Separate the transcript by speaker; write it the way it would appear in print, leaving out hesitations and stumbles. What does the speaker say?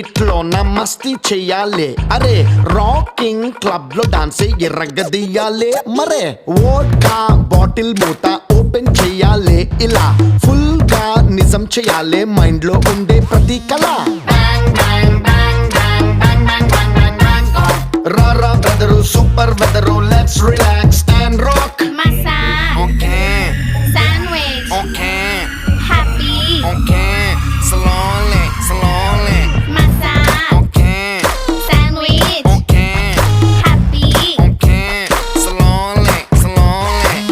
Speaker 1: Beat లో నా మస్తీ చెయ్యాలి. అరే రాకింగ్ క్లబ్ లో డాన్స్ ఎర్రగదీయాలి. మరే వోడ్కా బాటిల్ మూత ఓపెన్ చెయ్యాలి. ఇలా ఫుల్ గా నిజం చెయ్యాలి మైండ్ లో ఉండే ప్రతి కళ. రారా brother super weather let's relax and rock.
Speaker 2: మసా
Speaker 1: okay
Speaker 2: sandwich
Speaker 1: okay
Speaker 2: happy
Speaker 1: okay slowly slowly
Speaker 2: మసా
Speaker 1: okay
Speaker 2: sandwich
Speaker 1: okay
Speaker 2: happy
Speaker 1: okay slowly slowly.